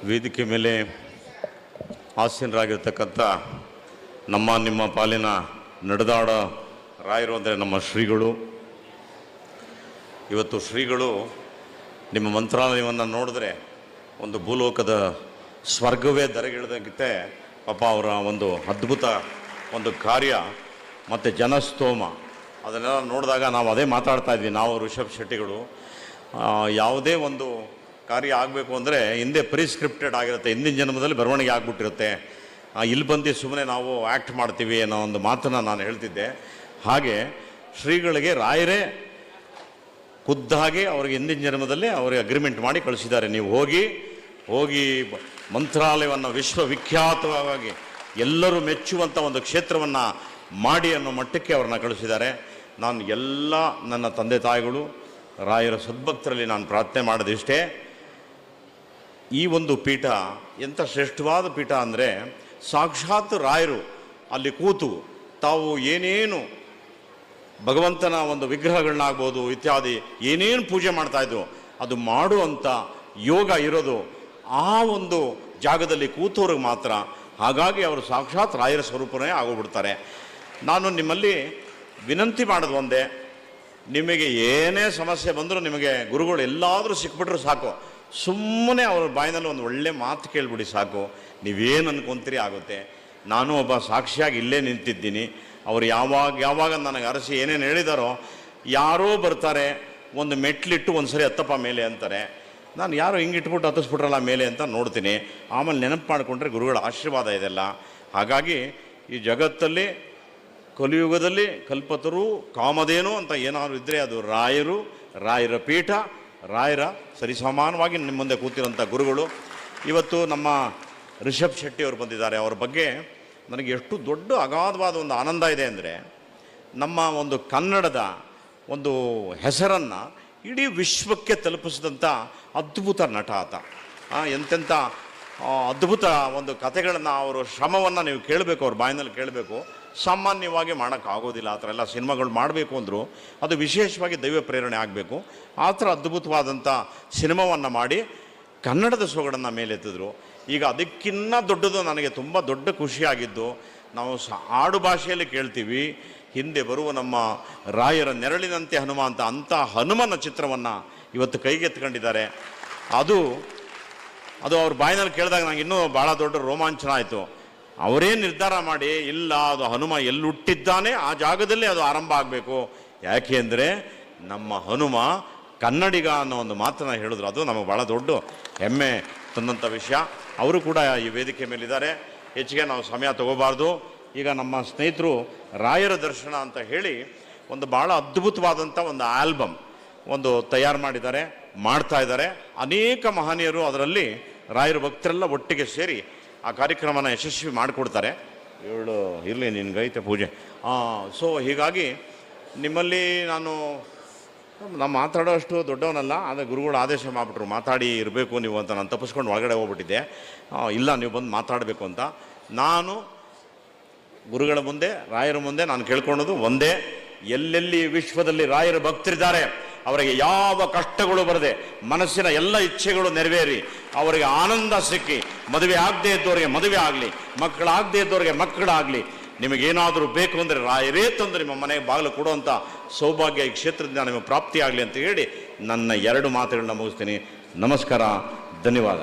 ವೇದಿಕೆ ಮೇಲೆ ಆಸೀನರಾಗಿರ್ತಕ್ಕಂಥ ನಿಮ್ಮ ಪಾಲಿನ ನಡೆದಾಡ ರಾಯರು ಅಂದರೆ ನಮ್ಮ ಶ್ರೀಗಳು. ಇವತ್ತು ಶ್ರೀಗಳು ನಿಮ್ಮ ಮಂತ್ರಾಲಯವನ್ನು ನೋಡಿದ್ರೆ ಒಂದು ಭೂಲೋಕದ ಸ್ವರ್ಗವೇ ಧರೆಗಿಳಿದಂತೆ. ಪಾಪ ಅವರ ಒಂದು ಅದ್ಭುತ ಒಂದು ಕಾರ್ಯ ಮತ್ತು ಜನಸ್ತೋಮ ಅದನ್ನೆಲ್ಲ ನೋಡಿದಾಗ ನಾವು ಅದೇ ಮಾತಾಡ್ತಾ ಇದ್ವಿ. ನಾವು ರಿಷಬ್ ಶೆಟ್ಟಿಗಳು ಯಾವುದೇ ಒಂದು ಕಾರ್ಯ ಆಗಬೇಕು ಅಂದರೆ ಹಿಂದೆ ಪ್ರಿಸ್ಕ್ರಿಪ್ಟೆಡ್ ಆಗಿರುತ್ತೆ, ಹಿಂದಿನ ಜನ್ಮದಲ್ಲಿ ಬರವಣಿಗೆ ಆಗಿಬಿಟ್ಟಿರುತ್ತೆ. ಇಲ್ಲಿ ಬಂದು ಸುಮ್ಮನೆ ನಾವು ಆ್ಯಕ್ಟ್ ಮಾಡ್ತೀವಿ ಅನ್ನೋ ಒಂದು ಮಾತನ್ನು ನಾನು ಹೇಳ್ತಿದ್ದೆ. ಹಾಗೆ ಶ್ರೀಗಳಿಗೆ ರಾಯರೇ ಖುದ್ದಾಗಿ ಅವ್ರಿಗೆ ಹಿಂದಿನ ಜನ್ಮದಲ್ಲೇ ಅವ್ರಿಗೆ ಅಗ್ರಿಮೆಂಟ್ ಮಾಡಿ ಕಳಿಸಿದ್ದಾರೆ. ನೀವು ಹೋಗಿ ಮಂತ್ರಾಲಯವನ್ನು ವಿಶ್ವವಿಖ್ಯಾತವಾಗಿ ಎಲ್ಲರೂ ಮೆಚ್ಚುವಂಥ ಒಂದು ಕ್ಷೇತ್ರವನ್ನು ಮಾಡಿ ಅನ್ನೋ ಮಟ್ಟಕ್ಕೆ ಅವ್ರನ್ನ ಕಳಿಸಿದ್ದಾರೆ. ನಾನು ಎಲ್ಲ ನನ್ನ ತಂದೆ ತಾಯಿಗಳು ರಾಯರ ಸದ್ಭಕ್ತರಲ್ಲಿ ನಾನು ಪ್ರಾರ್ಥನೆ ಮಾಡೋದಿಷ್ಟೇ, ಈ ಒಂದು ಪೀಠ ಎಂಥ ಶ್ರೇಷ್ಠವಾದ ಪೀಠ ಅಂದರೆ ಸಾಕ್ಷಾತ್ ರಾಯರು ಅಲ್ಲಿ ಕೂತು ತಾವು ಏನೇನು ಭಗವಂತನ ಒಂದು ವಿಗ್ರಹಗಳನ್ನಾಗ್ಬೋದು ಇತ್ಯಾದಿ ಏನೇನು ಪೂಜೆ ಮಾಡ್ತಾಯಿದ್ರು ಅದು ಮಾಡುವಂಥ ಯೋಗ ಇರೋದು ಆ ಒಂದು ಜಾಗದಲ್ಲಿ ಕೂತವ್ರಿಗೆ ಮಾತ್ರ. ಹಾಗಾಗಿ ಅವರು ಸಾಕ್ಷಾತ್ ರಾಯರ ಸ್ವರೂಪನೇ ಆಗೋಗ್ಬಿಡ್ತಾರೆ. ನಾನು ನಿಮ್ಮಲ್ಲಿ ವಿನಂತಿ ಮಾಡೋದು ಒಂದೇ, ನಿಮಗೆ ಏನೇ ಸಮಸ್ಯೆ ಬಂದರೂ ನಿಮಗೆ ಗುರುಗಳು ಎಲ್ಲಾದರೂ ಸಿಕ್ಬಿಟ್ರೂ ಸಾಕು, ಸುಮ್ಮನೆ ಅವ್ರ ಬಾಯಿನಲ್ಲಿ ಒಂದು ಒಳ್ಳೆ ಮಾತು ಕೇಳಿಬಿಡಿ ಸಾಕು, ನೀವೇನು ಅಂದ್ಕೊತೀರಿ ಆಗುತ್ತೆ. ನಾನು ಒಬ್ಬ ಸಾಕ್ಷಿಯಾಗಿ ಇಲ್ಲೇ ನಿಂತಿದ್ದೀನಿ. ಅವರು ಯಾವಾಗ ನನಗೆ ಅರಸಿ ಏನೇನು ಹೇಳಿದಾರೋ, ಯಾರೋ ಬರ್ತಾರೆ ಒಂದು ಮೆಟ್ಲಿಟ್ಟು ಒಂದು ಸರಿ ಹತ್ತಪ್ಪ ಮೇಲೆ ಅಂತಾರೆ, ನಾನು ಯಾರೋ ಹಿಂಗೆ ಇಟ್ಬಿಟ್ಟು ಹತ್ತಿಸ್ಬಿಟ್ರಲ್ಲ ಮೇಲೆ ಅಂತ ನೋಡ್ತೀನಿ. ಆಮೇಲೆ ನೆನಪು ಮಾಡಿಕೊಂಡ್ರೆ ಗುರುಗಳ ಆಶೀರ್ವಾದ ಇದೆಲ್ಲ. ಹಾಗಾಗಿ ಈ ಜಗತ್ತಲ್ಲಿ ಕಲಿಯುಗದಲ್ಲಿ ಕಲ್ಪತರು ಕಾಮಧೇನು ಅಂತ ಏನಾದ್ರು ಇದ್ದರೆ ಅದು ರಾಯರು, ರಾಯರ ಪೀಠ, ರಾಯರ ಸರಿಸಮಾನವಾಗಿ ನಿಮ್ಮ ಮುಂದೆ ಕೂತಿರೋಂಥ ಗುರುಗಳು. ಇವತ್ತು ನಮ್ಮ ರಿಷಬ್ ಶೆಟ್ಟಿ ಅವರು ಬಂದಿದ್ದಾರೆ. ಅವ್ರ ಬಗ್ಗೆ ನನಗೆ ಎಷ್ಟು ದೊಡ್ಡ ಅಗಾಧವಾದ ಒಂದು ಆನಂದ ಇದೆ ಅಂದರೆ, ನಮ್ಮ ಒಂದು ಕನ್ನಡದ ಒಂದು ಹೆಸರನ್ನು ಇಡೀ ವಿಶ್ವಕ್ಕೆ ತಲುಪಿಸಿದಂಥ ಅದ್ಭುತ ನಟ ಆತ. ಎಂತೆಂಥ ಅದ್ಭುತ ಒಂದು ಕಥೆಗಳನ್ನು ಅವರು ಶ್ರಮವನ್ನು ನೀವು ಕೇಳಬೇಕು, ಅವ್ರ ಬಾಯಿನಲ್ಲಿ ಕೇಳಬೇಕು. ಸಾಮಾನ್ಯವಾಗಿ ಮಾಡೋಕ್ಕಾಗೋದಿಲ್ಲ. ಆ ಥರ ಎಲ್ಲ ಸಿನಿಮಾಗಳು ಮಾಡಬೇಕು ಅಂದರು ಅದು ವಿಶೇಷವಾಗಿ ದೈವ ಪ್ರೇರಣೆ ಆಗಬೇಕು. ಆ ಥರ ಅದ್ಭುತವಾದಂಥ ಸಿನಿಮಾವನ್ನು ಮಾಡಿ ಕನ್ನಡದ ಸೊಗಡನ್ನು ಮೇಲೆತ್ತಿದ್ರು. ಈಗ ಅದಕ್ಕಿನ್ನ ದೊಡ್ಡದು ನನಗೆ ತುಂಬ ದೊಡ್ಡ ಖುಷಿಯಾಗಿದ್ದು, ನಾವು ಆಡು ಭಾಷೆಯಲ್ಲಿ ಕೇಳ್ತೀವಿ, ಹಿಂದೆ ಬರುವ ನಮ್ಮ ರಾಯರ ನೆರಳಿನಂತೆ ಹನುಮ ಅಂಥ ಹನುಮನ ಚಿತ್ರವನ್ನು ಇವತ್ತು ಕೈಗೆತ್ಕೊಂಡಿದ್ದಾರೆ. ಅದು ಅವ್ರ ಬಾಯಿನಲ್ಲಿ ಕೇಳಿದಾಗ ನನಗೆ ಇನ್ನೂ ಭಾಳ ದೊಡ್ಡ ರೋಮಾಂಚನ ಆಯಿತು. ಅವರೇ ನಿರ್ಧಾರ ಮಾಡಿ, ಇಲ್ಲ ಅದು ಹನುಮ ಎಲ್ಲಿ ಹುಟ್ಟಿದ್ದಾನೆ ಆ ಜಾಗದಲ್ಲಿ ಅದು ಆರಂಭ ಆಗಬೇಕು. ಯಾಕೆ ಅಂದರೆ ನಮ್ಮ ಹನುಮ ಕನ್ನಡಿಗ ಅನ್ನೋ ಒಂದು ಮಾತನ್ನು ಹೇಳಿದ್ರು. ಅದು ನಮಗೆ ಭಾಳ ದೊಡ್ಡ ಹೆಮ್ಮೆ ತಂದಂಥ ವಿಷಯ. ಅವರು ಕೂಡ ಈ ವೇದಿಕೆ ಮೇಲಿದ್ದಾರೆ. ಹೆಚ್ಚಿಗೆ ನಾವು ಸಮಯ ತಗೋಬಾರ್ದು. ಈಗ ನಮ್ಮ ಸ್ನೇಹಿತರು ರಾಯರ ದರ್ಶನ ಅಂತ ಹೇಳಿ ಒಂದು ಭಾಳ ಅದ್ಭುತವಾದಂಥ ಒಂದು ಆಲ್ಬಮ್ ಒಂದು ತಯಾರು ಮಾಡಿದ್ದಾರೆ, ಮಾಡ್ತಾ ಇದ್ದಾರೆ. ಅನೇಕ ಮಹನೀಯರು ಅದರಲ್ಲಿ ರಾಯರ ಭಕ್ತರೆಲ್ಲ ಒಟ್ಟಿಗೆ ಸೇರಿ ಆ ಕಾರ್ಯಕ್ರಮನ ಯಶಸ್ವಿ ಮಾಡಿಕೊಡ್ತಾರೆ. ಇರಲಿ ನಿನ್ಗೈತೆ ಪೂಜೆ. ಸೊ ಹೀಗಾಗಿ ನಿಮ್ಮಲ್ಲಿ ನಾನು ಮಾತಾಡೋ ಅಷ್ಟು ದೊಡ್ಡವನಲ್ಲ, ಆದರೆ ಗುರುಗಳು ಆದೇಶ ಮಾಡಿಬಿಟ್ರು ಮಾತಾಡಿ ಇರಬೇಕು ನೀವು ಅಂತ. ನಾನು ತಪ್ಪಿಸ್ಕೊಂಡು ಒಳಗಡೆ ಹೋಗ್ಬಿಟ್ಟಿದ್ದೆ. ಇಲ್ಲ ನೀವು ಬಂದು ಮಾತಾಡಬೇಕು ಅಂತ. ನಾನು ಗುರುಗಳ ಮುಂದೆ ರಾಯರ ಮುಂದೆ ನಾನು ಕೇಳ್ಕೊಳ್ಳೋದು ಒಂದೇ, ಎಲ್ಲೆಲ್ಲಿ ವಿಶ್ವದಲ್ಲಿ ರಾಯರ ಭಕ್ತರಿದ್ದಾರೆ ಅವರಿಗೆ ಯಾವ ಕಷ್ಟಗಳು ಬರದೆ ಮನಸ್ಸಿನ ಎಲ್ಲ ಇಚ್ಛೆಗಳು ನೆರವೇರಿ ಅವರಿಗೆ ಆನಂದ ಸಿಕ್ಕಿ, ಮದುವೆ ಆಗದೆ ಇದ್ದವರಿಗೆ ಮದುವೆ ಆಗಲಿ, ಮಕ್ಕಳಾಗದೇ ಇದ್ದವರಿಗೆ ಮಕ್ಕಳಾಗಲಿ, ನಿಮಗೇನಾದರೂ ಬೇಕು ಅಂದರೆ ರಾಯರೇ ತಂದು ನಿಮ್ಮ ಮನೆಗೆ ಬಾಗಿಲು ಕೊಡುವಂಥ ಸೌಭಾಗ್ಯ ಈ ಕ್ಷೇತ್ರದಿಂದ ನಿಮಗೆ ಪ್ರಾಪ್ತಿಯಾಗಲಿ ಅಂತ ಹೇಳಿ ನನ್ನ 2 ಮಾತುಗಳನ್ನ ಮುಗಿಸ್ತೀನಿ. ನಮಸ್ಕಾರ, ಧನ್ಯವಾದ.